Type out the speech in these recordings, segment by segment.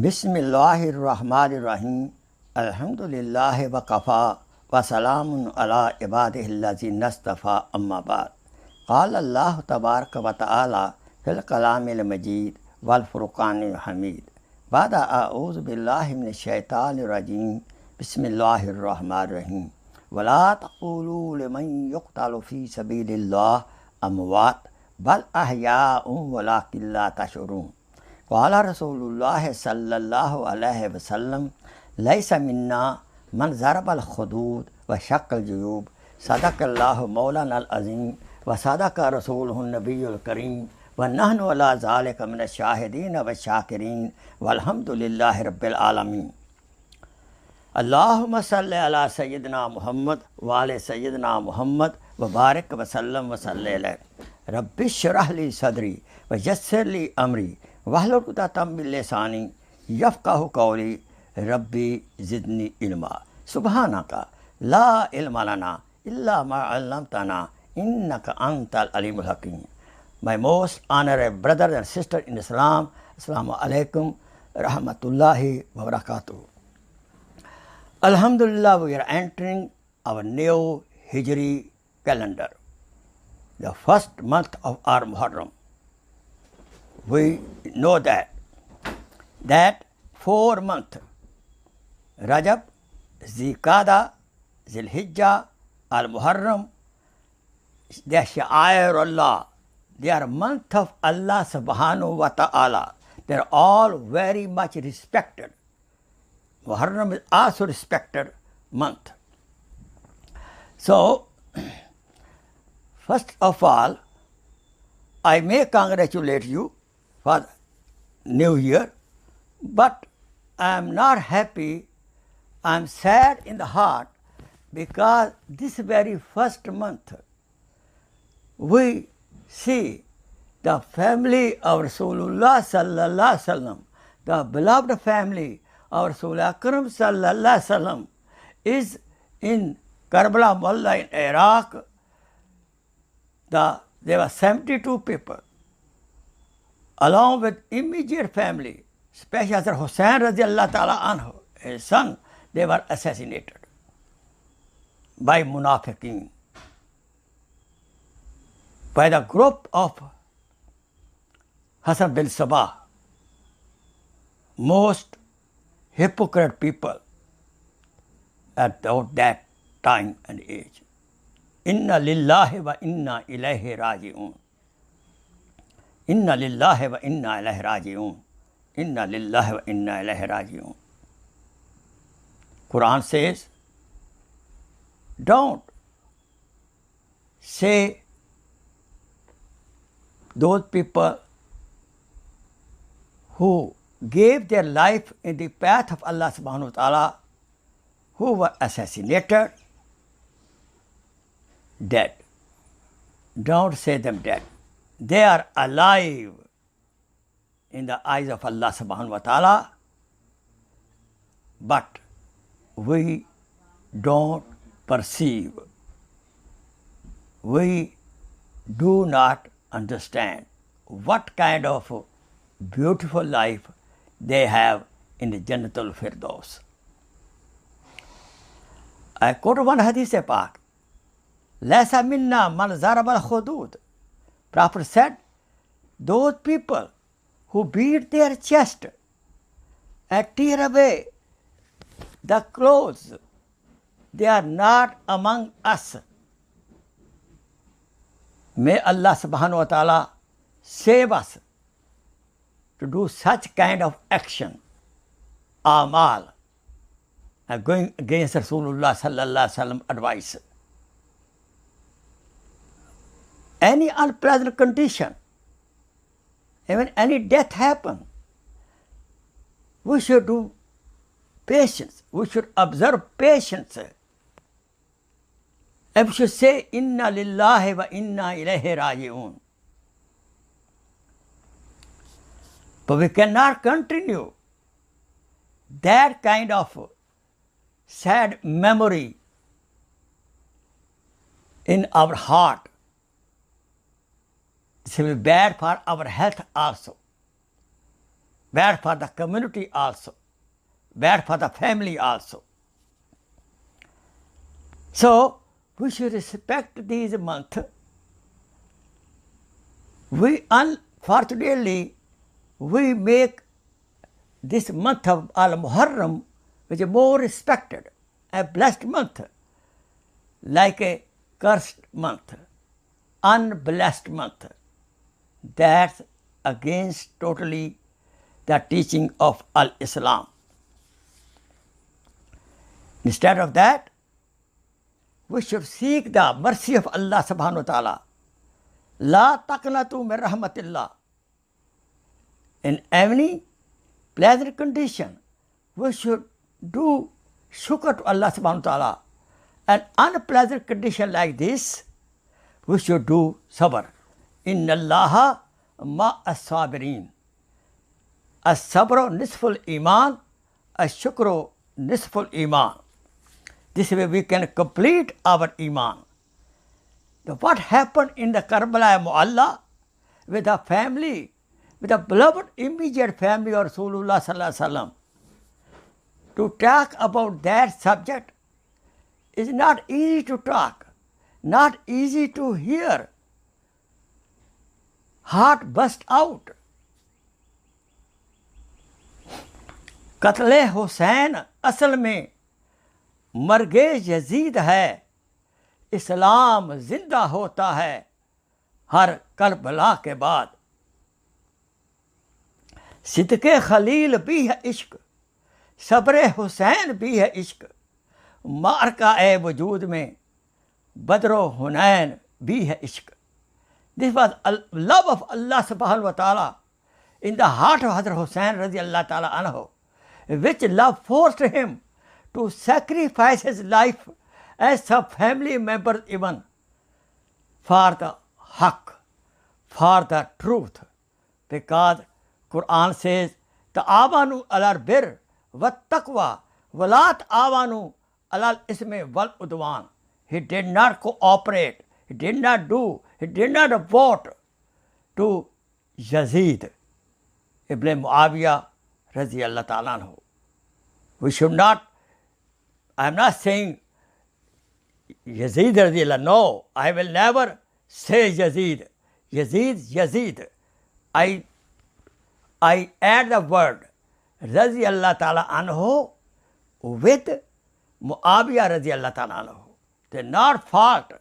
बिस्मिल्लाहिर्रहमानिर्रहीम अल्हम्दुलिल्लाहि वकफ़ा वसलामुन अला इबादिहिल्लज़ीना इस्तफ़ा अम्मा बाद क़ाल अल्लाहु तबारक व तआला फ़िल कलामिल मजीद वल फ़ुरक़ानिल हमीद बाद अऊज़ु बिल्लाहि मिनश शैतानिर रजीम बिस्मिल्लाहिर्रहमानिर्रहीम वला तक़ूलू लिमन युक़तलु फ़ी सबीलिल्लाह अमवात बल अहयाउन वलाकिन ला तशऊरून क़ाला रसूलुल्लाह सल्लल्लाहु अलैहि वसल्लम लैसा मिन्ना मन ज़रबल खुदूद व शक्कल जुयूब सदक़ल्लाहु मौलानल अज़ीम व सदक़ रसूलुहुन नबियुल करीम व नहनु अला ज़ालिका मिनश शाहिदीन व शाकिरीन वल्हम्दुलिल्लाहि रब्बिल आलमीन। अल्लाहुम्मा सल्लि अला सय्यिदिना मुहम्मद व आले सय्यिदिना मुहम्मद व बारिक व सल्लम व सल्लि अलैहि रब्बि इश्रह ली सदरी व यस्सिर ली अमरी वहलुल उक़दतम मिन लिसानी यफ़क़हू क़ौली रब्बी ज़िदनी इल्मा सुब्हानका ला इल्मा लना इल्ला मा अल्लमतना इन्नका अंतल अलीमुल हकीम। My most honored brothers and sisters in Islam, Assalamu alaikum rahmatullahi wa barakatuh. Alhamdulillah, we are entering our new Hijri calendar, the first month of our Muharram. We know that 4 months, Rajab, Zilqa'dah, Zilhijjah, Al-Muharram, they are Sha'air Allah. They are month of Allah subhanahu wa ta'ala. They are all very much respected. Muharram is also respected month. So, first of all, I may congratulate you for New Year, but I am not happy, I am sad in the heart because this very first month we see the family of Rasulullah sallallahu alaihi wasallam, the beloved family of Rasul Akram sallallahu alaihi wasallam is in Karbala Mullah in Iraq. There were 72 people, along with immediate family, especially HAZRAT HUSSAIN Razi-Allah-ho, his son, they were assassinated by munafiqeen, by the group of Hassan bin Sabah, most hypocrite people at that time and age. Inna lillahi wa inna ilayhi raji'un. Inna lillahi wa inna ilayhi raji'un. Inna lillahi wa inna ilayhi raji'un. Quran says, don't say those people who gave their life in the path of Allah subhanahu wa ta'ala, who were assassinated, dead. Don't say them dead. They are alive in the eyes of Allah subhanahu wa ta'ala, but we don't perceive. We do not understand what kind of beautiful life they have in the Jannatul Firdaus. I quote one hadith Pak. Laisa minna man zarabal khudud. Prophet said, those people who beat their chest and tear away the clothes, they are not among us. May Allah subhanahu wa ta'ala save us to do such kind of action, amal, and going against Rasulullah sallallahu alaihi wasallam advice. Any unpleasant condition, even any death happen, we should do patience, we should observe patience. And we should say, Inna lillahi wa inna ilayhi raji'un. But we cannot continue that kind of sad memory in our heart. This will be bad for our health also. bad for the community also, bad for the family also. So we should respect these months. We unfortunately we make this month of Al-Muharram, which is more respected, a blessed month, like a cursed month, unblessed month. That's against totally the teaching of Al-Islam. Instead of that, we should seek the mercy of Allah subhanahu wa ta'ala. La taqnatu min rahmatillah. In any pleasant condition, we should do shukr to Allah subhanahu wa ta'ala. An unpleasant condition like this, we should do sabr. Inna Allaha ma'as-sabirin. As-sabru nisful iman, as-shukru nisful iman. This way we can complete our iman. What happened in the Karbala Mu'alla with the family, with the beloved immediate family of Rasulullah sallallahu alaihi wasallam, to talk about that subject is not easy to talk, not easy to hear. Heart burst out. कत्ले हुसैन असल में मर्गे Yazid है, इस्लाम जिंदा होता है हर Karbala के बाद। सिद्के खलील भी है इश्क, सब्र हुसैन भी है इश्क, मारका ए वजूद में बदरो हुनैन भी है इश्क। This was love of Allah subhanahu wa ta'ala in the heart of HAZRAT HUSSAIN Razi-Allah ta'ala anhu, which love forced him to sacrifice his life as some family members even for the haqq, for the truth. Because Quran says, ta'awanu alal birr wat taqwa wa la ta'awanu alal ismi wal udwan. He did not cooperate, he did not do, he did not vote to Yazid ibn Muawiyah Razi-Allah ta'ala anhu. We should not, I am not saying Yazid Razi-Allah, no, I will never say Yazid. Yazid. I add the word Razi-Allah ta'ala anhu with Muawiyah Razi-Allah ta'ala anhu. They are not fault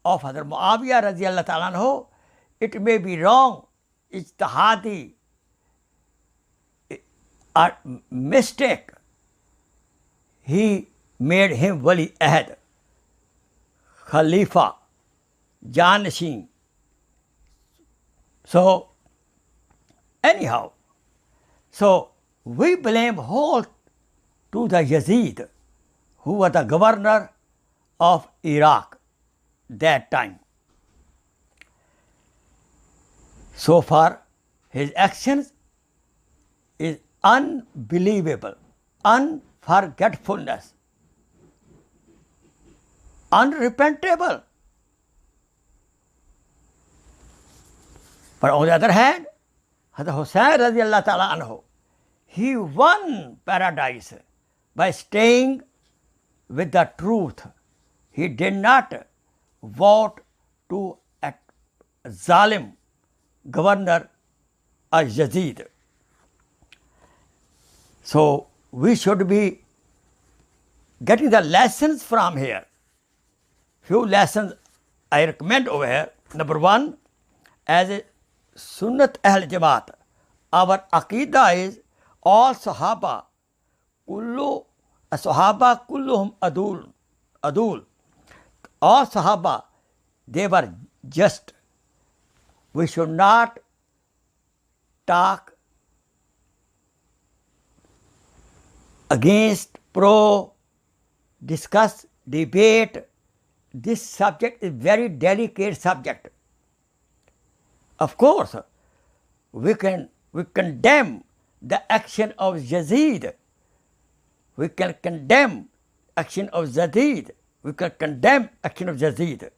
of Hazrat Muawiyah Razi-Allah ta'ala anhu. It may be wrong, ijtihadi, a mistake. He made him wali ahad, khalifa, janashin. So anyhow, so we blame whole to the Yazid, who was the governor of Iraq that time. So far, his actions is unbelievable, unforgetfulness, unrepentable. But on the other hand, Hazrat Hussain Razi-Allah ta'ala anhu, he won paradise by staying with the truth. He did not vote to a zalim governor Yazid. So we should be getting the lessons from here. Few lessons I recommend over here. Number one, as a Sunnat Ahl Jamaat, our Aqidah is all Sahaba, kulluhum adul. All Sahaba, they were just. We should not talk against, pro, discuss, debate. This subject is very delicate subject. Of course, we condemn the action of Yazid. We can condemn action of Yazid. We can condemn action of Yazid.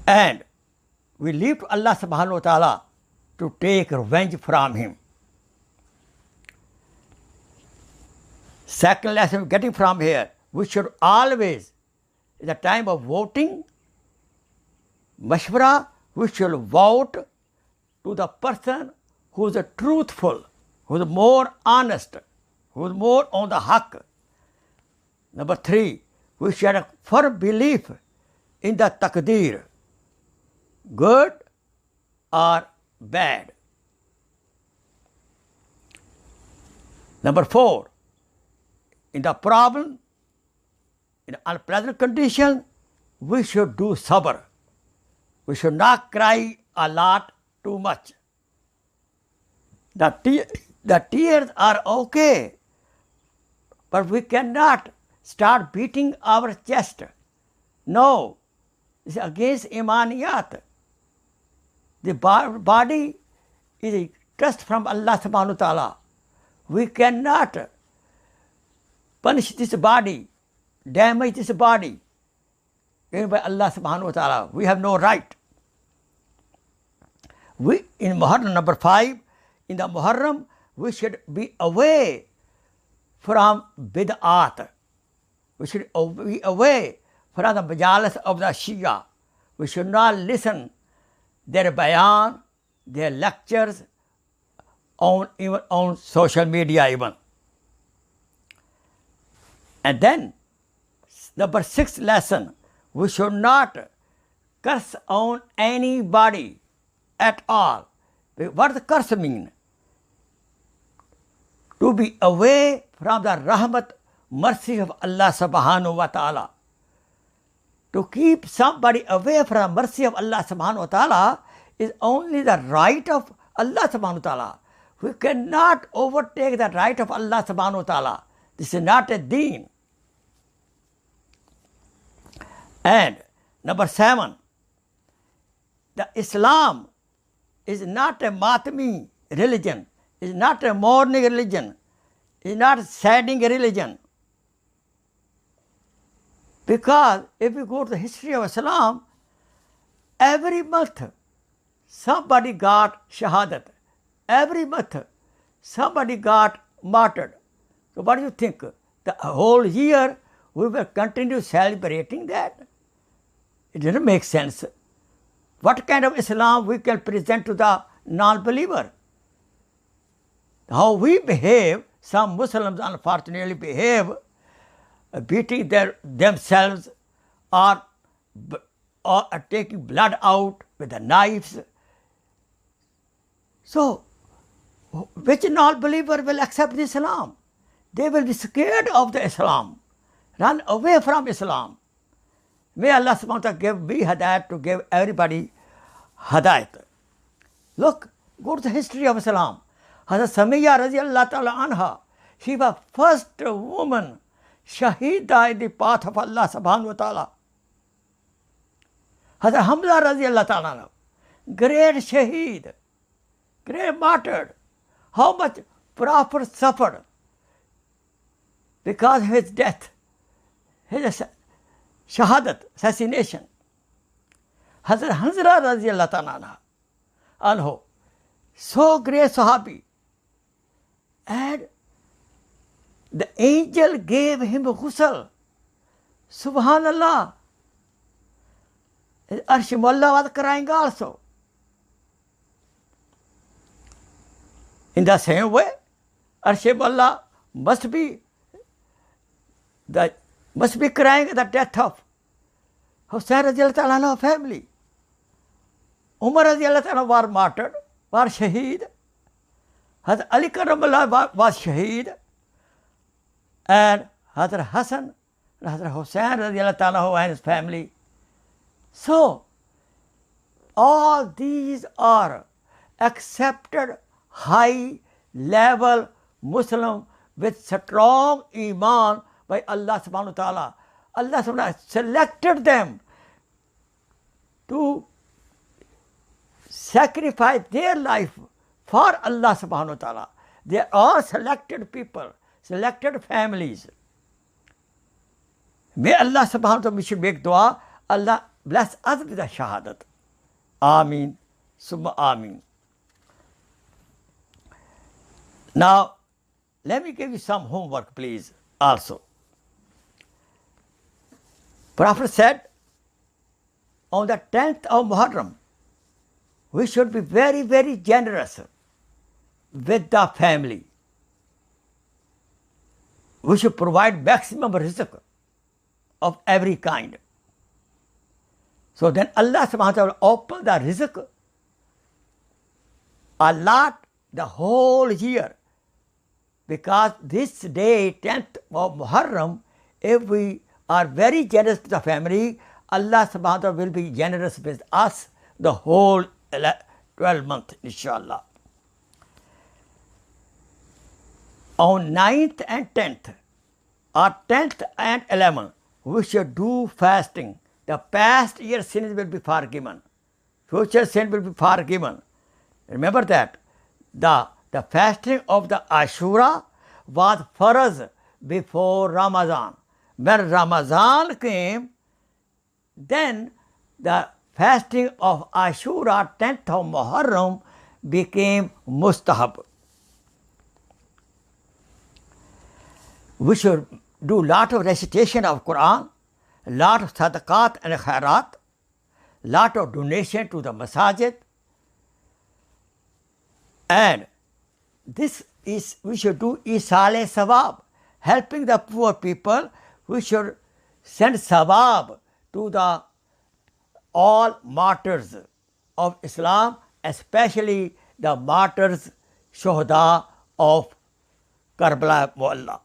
And we leave to Allah subhanahu wa ta'ala to take revenge from him. Second lesson we're getting from here, we should always, in the time of voting, mashwara, we should vote to the person who is truthful, who is more honest, who is more on the haqq. Number 3, we should have firm belief in the taqdeer, good or bad. Number 4, in the problem, in unpleasant condition, we should do sabr. We should not cry a lot too much. The tears are okay, but we cannot start beating our chest. No, it's against imaniyat. The body is a trust from Allah subhanahu wa ta'ala. We cannot punish this body, damage this body, given by Allah subhanahu wa ta'ala. We have no right. In Muharram number 5, in the Muharram, we should be away from bid'at. We should be away from the majalis of the Shia. We should not listen their bayan, their lectures, even on social media even. And then, number 6 lesson, we should not curse on anybody at all. What does curse mean? To be away from the rahmat, mercy of Allah subhanahu wa ta'ala. To keep somebody away from the mercy of Allah subhanahu wa ta'ala is only the right of Allah subhanahu wa ta'ala. We cannot overtake the right of Allah subhanahu wa ta'ala. This is not a deen. And number 7, the Islam is not a matmi religion, is not a mourning religion, is not a saddening religion. Because if we go to the history of Islam, every month somebody got shahadat. Every month somebody got martyred. So what do you think? The whole year we will continue celebrating that? It doesn't make sense. What kind of Islam we can present to the non-believer? How we behave, some Muslims unfortunately behave, beating themselves or taking blood out with the knives. So, which non-believer will accept Islam? They will be scared of the Islam, run away from Islam. May Allah subhanahu wa ta'ala give me hidayat to give everybody hidayat. Look, go to the history of Islam. HAZRAT Samiyya Razi-Allah-ho anha, she was first woman shaheeda in the path of Allah subhanahu wa ta'ala. HAZRAT Hamza Razi-Allah anha, great shaheed, great martyr. How much Prophet suffered because of his death, his shahadat, assassination. HAZRAT Hamza Razi-Allah anha, so great Sahabi. And the angel gave him a ghusl. Subhanallah. Arsh Mullah was crying also. In the same way, Arsh Mullah must be crying at the death of HUSSAIN Razi-Allah family. Umar Razi-Allah was martyred, was shaheed. Hazrat Ali Karramallah was shaheed. And Hazrat Hassan and Hazrat HUSSAIN Razi-Allah and his family. So, all these are accepted high-level Muslim with strong iman by Allah subhanahu wa ta'ala. Allah subhanahu wa ta'ala selected them to sacrifice their life for Allah subhanahu wa ta'ala. They are all selected people, selected families. May Allah subhanahu wa ta'ala, we should make dua, Allah bless us with the shahadat. Ameen, Summa Ameen. Now, let me give you some homework, please, also. Prophet said, on the 10th of Muharram, we should be very, very generous with the family. We should provide maximum rizq of every kind. So then Allah subhanahu wa ta'ala will open the rizq a lot the whole year. Because this day, 10th of Muharram, if we are very generous to the family, Allah subhanahu wa ta'ala will be generous with us the whole 12 months, inshallah. On 9th and 10th, or 10th and 11th, we should do fasting. The past year sins will be forgiven. Future sins will be forgiven. Remember that. The fasting of the Ashura was farz before Ramadan. When Ramadan came, then the fasting of Ashura, 10th of Muharram, became mustahab. We should do lot of recitation of Quran, lot of sadaqat and khairat, lot of donation to the masajid, and this is, we should do isale sawab, helping the poor people. We should send sawab to the all martyrs of Islam, especially the martyrs, shuhada of Karbala Mu'alla.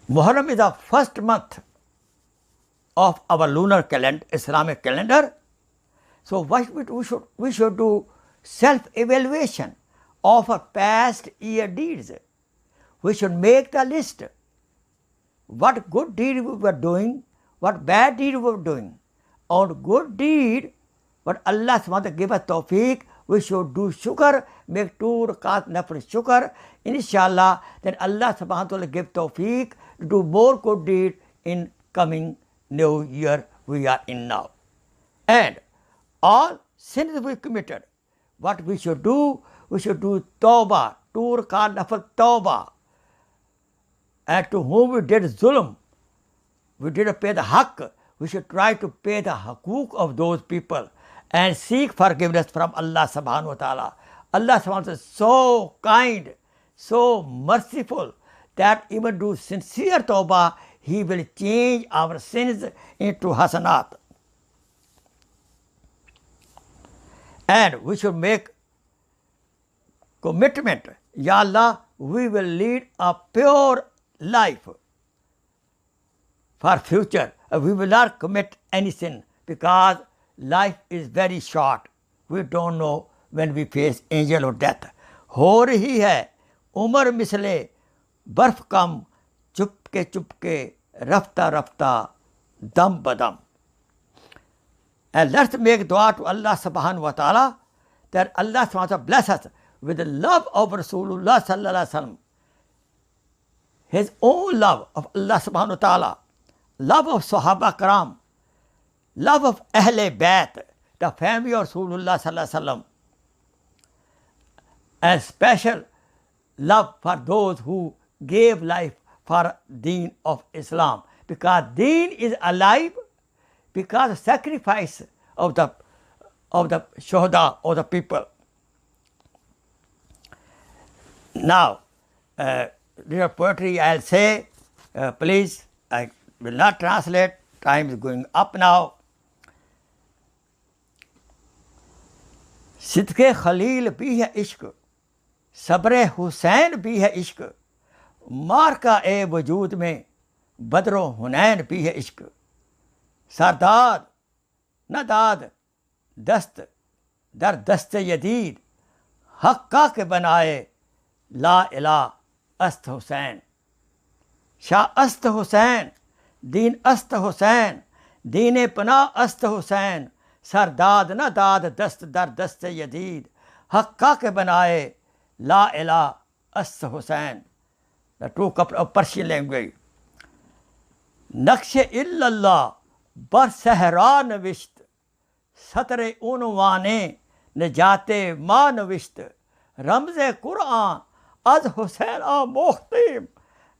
Muharram is the first month of our lunar calendar, Islamic calendar. So what we should do self-evaluation of our past year deeds. We should make the list. What good deed we were doing, what bad deed we were doing. On good deed, what Allah subhanahu wa ta'ala give us tawfiq, we should do shukr, make 2 rakat nafil shukr. Inshallah, then Allah subhanahu wa ta'ala give tawfiq to do more good deed in coming new year we are in now. And all sins we committed, what we should do tawbah, 2 rakat nafil tawbah. And to whom we did zulm, we didn't pay the haqq, we should try to pay the haqooq of those people and seek forgiveness from Allah subhanahu wa ta'ala. Allah subhanahu wa ta'ala is so kind, so merciful, that even do sincere tawbah, He will change our sins into hasanat. And we should make commitment, Ya Allah, we will lead a pure life for future. We will not commit any sin because life is very short. We don't know when we face angel of death. हो रही है उम्र मिसले बर्फ कम चुपके चुपके रफ्ता रफ्ता दम बदम. And let's make dua to Allah subhanahu wa ta'ala that Allah subhanahu wa ta'ala bless us with the love of Rasulullah sallallahu alaihi wasallam, his own love of Allah subhanahu wa ta'ala, love of Sahaba Karam, love of Ahle Bayt, the family of Rasulullah sallallahu alaihi wasallam, and special love for those who gave life for deen of Islam. Because deen is alive because of sacrifice of the shuhada, of the people. Now, little poetry I'll say, please, I will not translate, time is going up now. सिद्क़े Khalil भी है इश्क, सब्र हुसैन भी है इश्क, मार का ए वजूद में बदरो हुनैन भी है इश्क. सरदाद न दाद दस्त दर दस्त यदीद, हक्का के बनाए ला इला अस्त हुसैन. शाह अस्त हुसैन, दीन अस्त हुसैन, दीन पना अस्त हुसैन, सरदाद न दाद दस्त दर दस्त यदीद, हक्का के बनाए ला इला अस्त Hussain. The two couple of Persian language. नक्श इल्लल्लाह बर सहरा नविश्त सतरे उनवाने नजाते माँ नविश्त रमज़े कुरान अज हुसैन आ मोख्तिम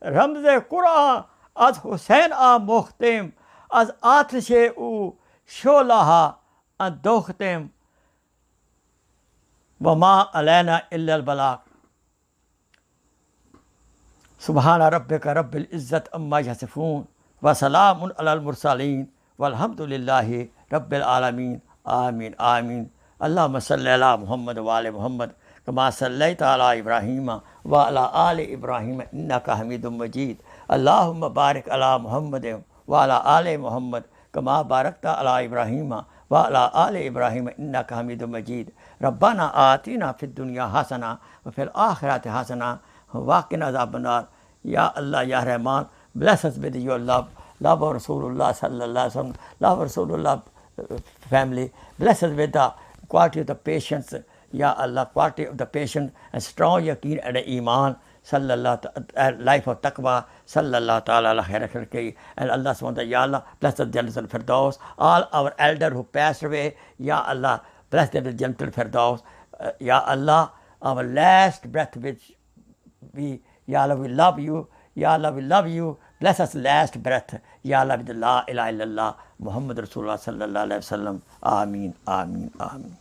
रमज़े कुरान अज हुसैन आ मोख्तिम अज आतशे उ शोलाहा अदोख्तिम वमा अलैना इल्लल बलाग। सुबहान रब्बिका रब्बिल इज़्ज़त अम्मा यसिफून व सलामुन अलल मुरसलीन वल्हम्दुलिल्लाहि रब्बिल आलमीन। आमीन आमीन। अल्लाहुम्मा सल्लि अला मुहम्मद व आले मुहम्मद कमा सल्लैता अला इब्राहीम व अला आले इब्राहीम इन्नका हमीदुम मजीद। अल्लाहुम्मा बारिक अला मुहम्मद व अला आले मुहम्मद कमा बारकता अला इब्राहीम व अला आले इब्राहीम इन्नका हमीदुम मजीद। रब्बना आतिना फिद दुनिया हसना व फिल आखिरति हसना व क़िना अज़ाबन्नार। या अल्लाह या Rahman, bless us with your love of Rasulullah sallallahu alaihi wasallam, love of Rasulullah family. Bless us with the quality of the patience, Ya Allah, quality of the patience and strong yaqeen and iman. Sallallahu life of taqwa. Sallallahu ta'ala ala khair khalqi. And Allah subhanahu wa ta'ala, Ya Allah, bless the Jannatul Firdaus. All our elder who passed away, Ya Allah, bless them with Jannatul Firdaus. Ya Allah, our last breath which we, Ya Allah, we love you. Ya Allah, we love you. Bless us last breath. Ya Allah, with the La ilaha illallah Muhammad Rasulullah sallallahu alaihi wasallam. Ameen, ameen, ameen.